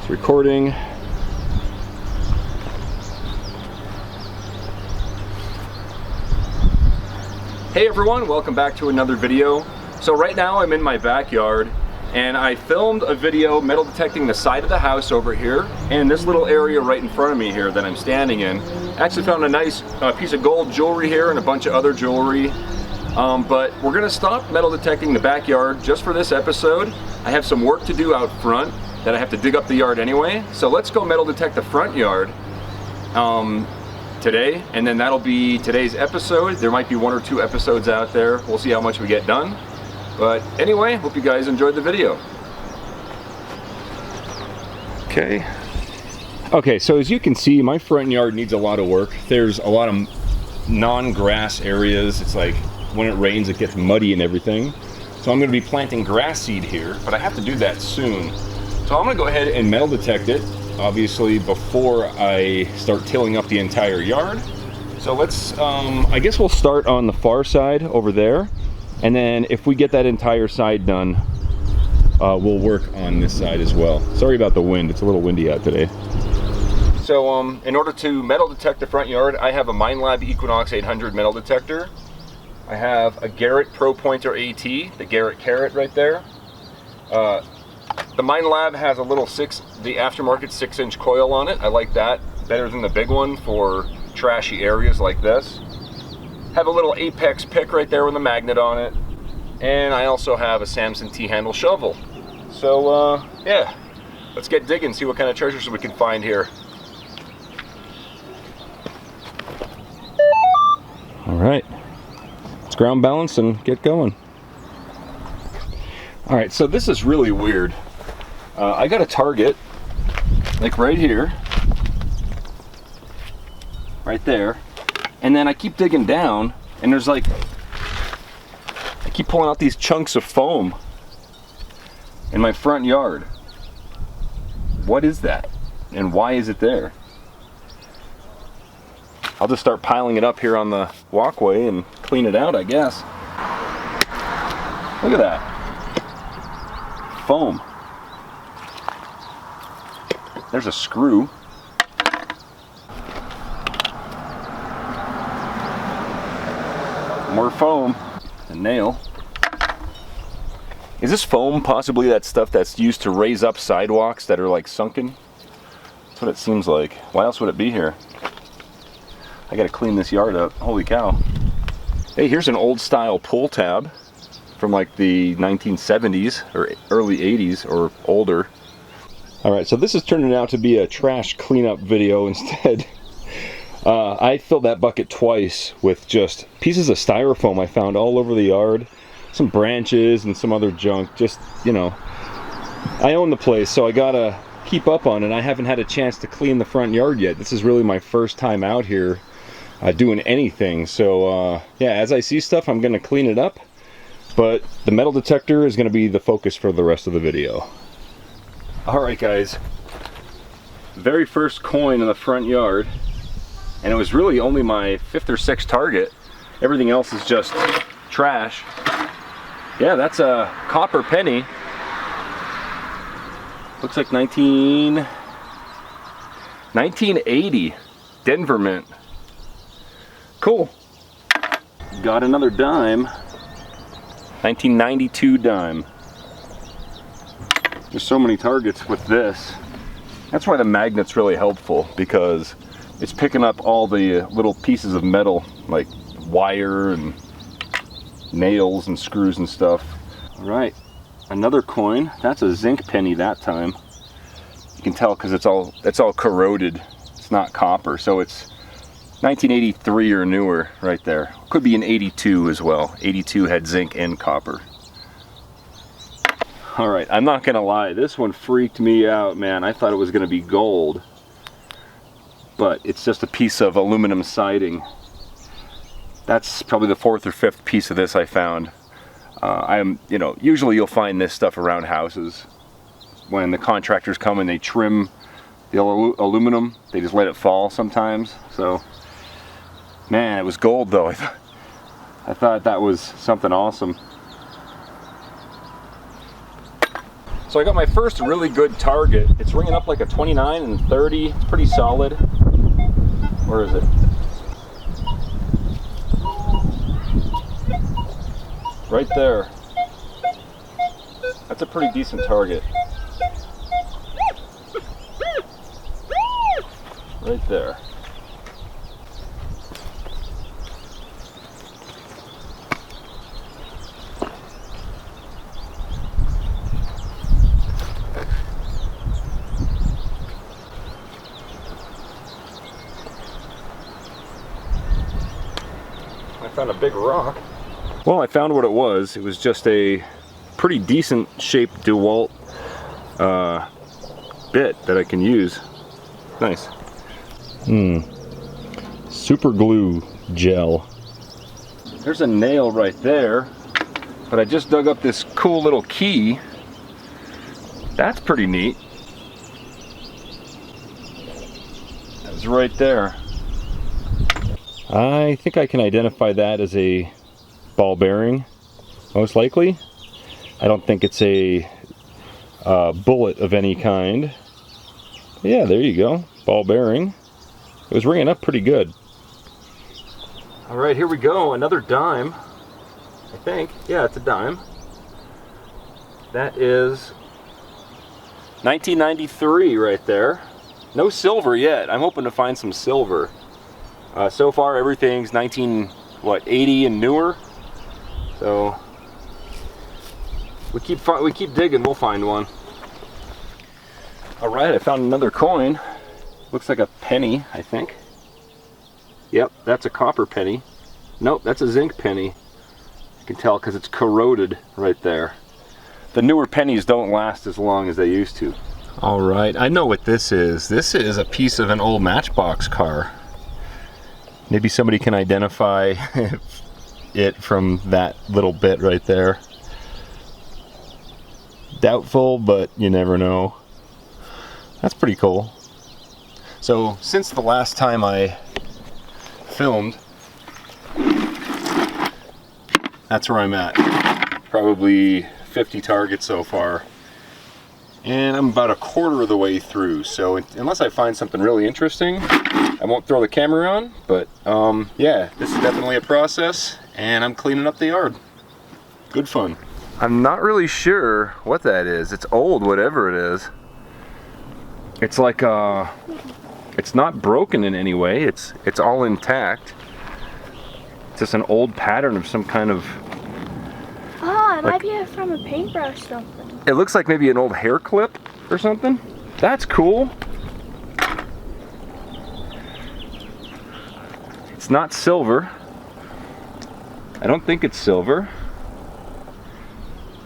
It's recording. Hey everyone, welcome back to another video. So right now I'm in my backyard and I filmed a video metal detecting the side of the house over here and this little area right in front of me here that I'm standing in. I actually found a nice piece of gold jewelry here and a bunch of other jewelry. But we're gonna stop metal detecting the backyard just for this episode. I have some work to do out front that I have to dig up the yard anyway. So let's go metal detect the front yard today, and then that'll be today's episode. There might be 1 or 2 episodes out there. We'll see how much we get done. But anyway, hope you guys enjoyed the video. Okay, so as you can see, my front yard needs a lot of work. There's a lot of non-grass areas. It's like when it rains, it gets muddy and everything. So I'm gonna be planting grass seed here, but I have to do that soon. So I'm gonna go ahead and metal detect it, obviously, before I start tilling up the entire yard. So let's, I guess we'll start on the far side over there. And then if we get that entire side done, we'll work on this side as well. Sorry about the wind, it's a little windy out today. So in order to metal detect the front yard, I have a Minelab Equinox 800 metal detector. I have a Garrett Pro Pointer AT, the Garrett Carrot right there. The Minelab has a little the aftermarket 6-inch coil on it. I like that better than the big one for trashy areas like this. Have a little Apex pick right there with a magnet on it. And I also have a Samson T-handle shovel. So yeah, let's get digging, see what kind of treasures we can find here. All right, let's ground balance and get going. All right, so this is really weird. I got a target, like right here, right there, and then I keep digging down, and there's like, I keep pulling out these chunks of foam in my front yard. What is that? And why is it there? I'll just start piling it up here on the walkway and clean it out, I guess. Look at that. Foam. There's a screw. More foam. A nail. Is this foam possibly that stuff that's used to raise up sidewalks that are like sunken? That's what it seems like. Why else would it be here? I gotta clean this yard up. Holy cow. Hey, here's an old style pull tab from like the 1970s or early 80s or older. All right, so this is turning out to be a trash cleanup video instead. I filled that bucket twice with just pieces of styrofoam I found all over the yard, some branches and some other junk. Just, you know, I own the place, so I gotta keep up on it. I haven't had a chance to clean the front yard yet. This is really my first time out here doing anything. So yeah, as I see stuff, I'm gonna clean it up. But the metal detector is going to be the focus for the rest of the video. Alright guys, very first coin in the front yard, and it was really only my 5th or 6th target. Everything else is just trash. Yeah, that's a copper penny. Looks like 1980 Denver mint. Cool. Got another dime. 1992 dime. There's so many targets with this. That's why the magnet's really helpful, because it's picking up all the little pieces of metal, like wire and nails and screws and stuff. All right, another coin. That's a zinc penny that time. You can tell because it's all corroded. It's not copper, so it's 1983 or newer right there. Could be an 82 as well. 82 had zinc and copper. All right, I'm not gonna lie, this one freaked me out, man. I thought it was gonna be gold, but it's just a piece of aluminum siding. That's probably the 4th or 5th piece of this I found. You know, usually you'll find this stuff around houses. When the contractors come and they trim the aluminum, they just let it fall sometimes. So, man, it was gold though. I thought that was something awesome. So I got my first really good target. It's ringing up like a 29 and 30. It's pretty solid. Where is it? Right there. That's a pretty decent target. Right there. I found a big rock. Well, I found what it was. It was just a pretty decent shaped DeWalt bit that I can use. Nice. Super glue gel. There's a nail right there, but I just dug up this cool little key. That's pretty neat. That was right there. I think I can identify that as a ball bearing, most likely. I don't think it's a bullet of any kind. Yeah, there you go, ball bearing. It was ringing up pretty good. All right, here we go, another dime, I think. Yeah, it's a dime. That is 1993 right there. No silver yet. I'm hoping to find some silver. So far, everything's 80 and newer. So we keep digging. We'll find one. All right, I found another coin. Looks like a penny, I think. Yep, that's a copper penny. Nope, that's a zinc penny. You can tell because it's corroded right there. The newer pennies don't last as long as they used to. All right, I know what this is. This is a piece of an old Matchbox car. Maybe somebody can identify it from that little bit right there. Doubtful, but you never know. That's pretty cool. So, since the last time I filmed, that's where I'm at. Probably 50 targets so far. And I'm about a quarter of the way through, so unless I find something really interesting, I won't throw the camera on, but yeah, this is definitely a process, and I'm cleaning up the yard. Good fun. I'm not really sure what that is. It's old, whatever it is. It's like, it's not broken in any way. It's all intact. It's just an old pattern of some kind of... Oh, it might be from a paintbrush or something. It looks like maybe an old hair clip or something. That's cool. It's not silver. I don't think it's silver.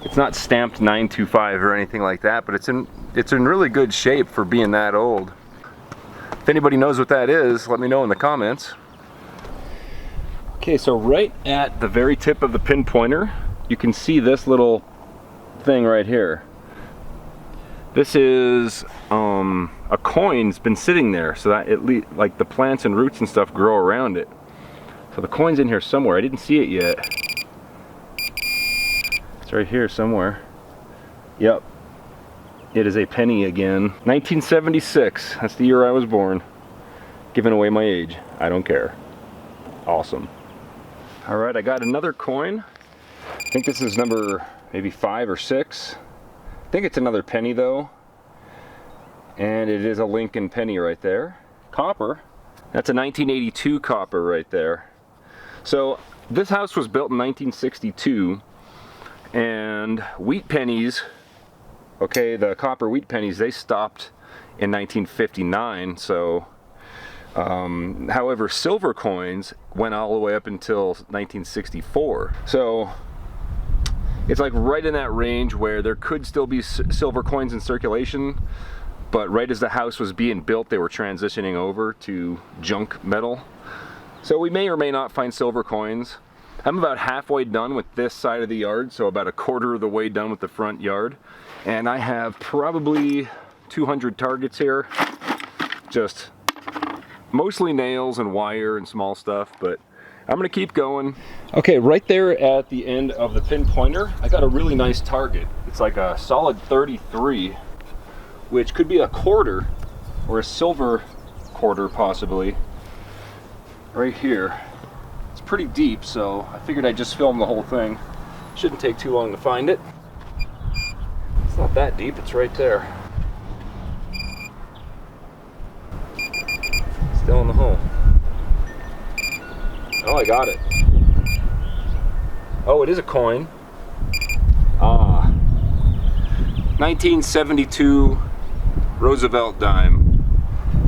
It's not stamped 925 or anything like that, but it's in really good shape for being that old. If anybody knows what that is, let me know in the comments. Okay, so right at the very tip of the pinpointer, you can see this little thing right here. This is a coin's been sitting there, so that like the plants and roots and stuff grow around it. So the coin's in here somewhere. I didn't see it yet. It's right here somewhere. Yep. It is a penny again. 1976. That's the year I was born. Giving away my age. I don't care. Awesome. All right, I got another coin. I think this is number maybe 5 or 6. I think it's another penny though. And it is a Lincoln penny right there. Copper. That's a 1982 copper right there. So this house was built in 1962, and wheat pennies, okay, the copper wheat pennies, they stopped in 1959. So however, silver coins went all the way up until 1964. So it's like right in that range where there could still be silver coins in circulation, but right as the house was being built, they were transitioning over to junk metal. So we may or may not find silver coins. I'm about halfway done with this side of the yard, so about a quarter of the way done with the front yard. And I have probably 200 targets here. Just mostly nails and wire and small stuff, but I'm gonna keep going. Okay, right there at the end of the pinpointer, I got a really nice target. It's like a solid 33, which could be a quarter or a silver quarter possibly. Right here. It's pretty deep, so I figured I'd just film the whole thing. Shouldn't take too long to find it. It's not that deep, it's right there. Still in the hole. Oh, I got it. Oh, it is a coin. Ah. 1972 Roosevelt dime.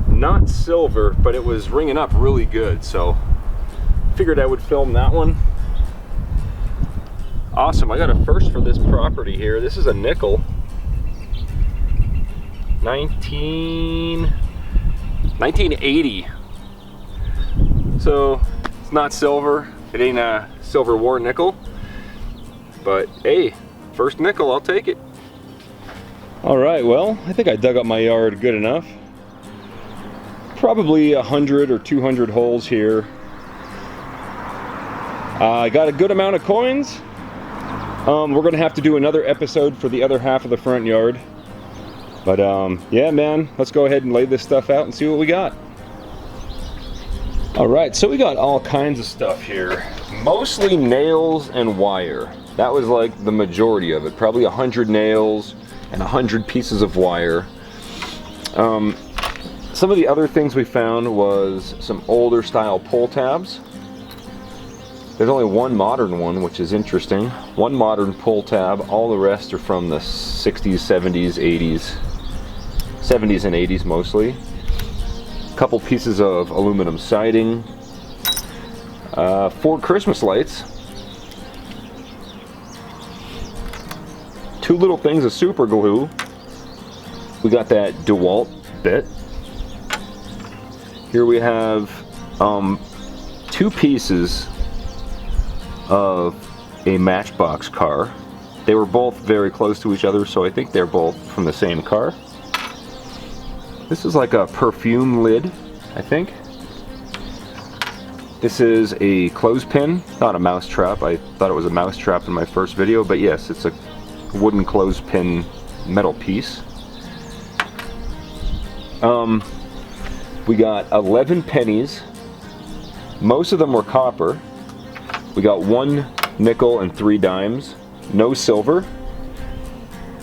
Not silver, but it was ringing up really good, so figured I would film that one. Awesome, I got a first for this property here. This is a nickel. 1980. So it's not silver. It ain't a silver war nickel. But hey, first nickel, I'll take it. All right, well, I think I dug up my yard good enough. Probably 100 or 200 holes here. I got a good amount of coins. We're gonna have to do another episode for the other half of the front yard. But yeah, man, let's go ahead and lay this stuff out and see what we got. All right, so we got all kinds of stuff here. Mostly nails and wire. That was like the majority of it. Probably 100 nails and 100 pieces of wire. Some of the other things we found was some older style pull tabs. There's only one modern one, which is interesting. One modern pull tab. All the rest are from the 60s, 70s, 80s. 70s and 80s mostly. A couple pieces of aluminum siding. 4 Christmas lights. 2 little things of super glue. We got that DeWalt bit. Here we have 2 pieces of a Matchbox car. They were both very close to each other, so I think they're both from the same car. This is like a perfume lid, I think. This is a clothespin, not a mouse trap. I thought it was a mouse trap in my first video, but yes, it's a wooden clothespin metal piece. We got 11 pennies. Most of them were copper. We got 1 nickel and 3 dimes. No silver.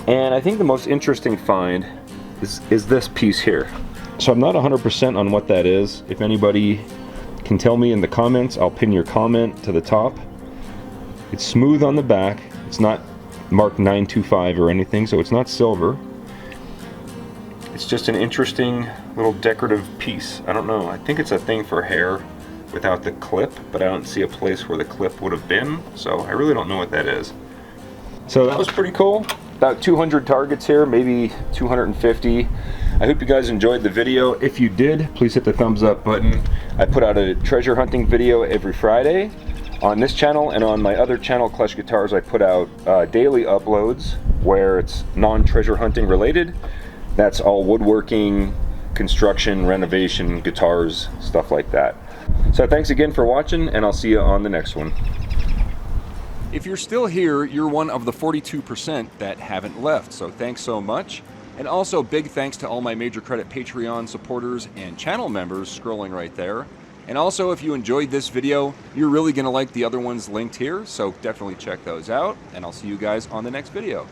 And I think the most interesting find is this piece here. So I'm not 100% on what that is. If anybody can tell me in the comments, I'll pin your comment to the top. It's smooth on the back. It's not marked 925 or anything, so it's not silver. It's just an interesting little decorative piece. I don't know. I think it's a thing for hair without the clip, but I don't see a place where the clip would have been, so I really don't know what that is. So that was pretty cool. About 200 targets here, maybe 250. I hope you guys enjoyed the video. If you did, please hit the thumbs up button. I put out a treasure hunting video every Friday on this channel, and on my other channel, Klesh Guitars, I put out daily uploads where it's non-treasure hunting related. That's all woodworking, construction, renovation, guitars, stuff like that. So thanks again for watching, and I'll see you on the next one. If you're still here, you're one of the 42% that haven't left, so thanks so much. And also big thanks to all my Major Credit Patreon supporters and channel members scrolling right there. And also, if you enjoyed this video, you're really gonna like the other ones linked here, so definitely check those out, and I'll see you guys on the next video.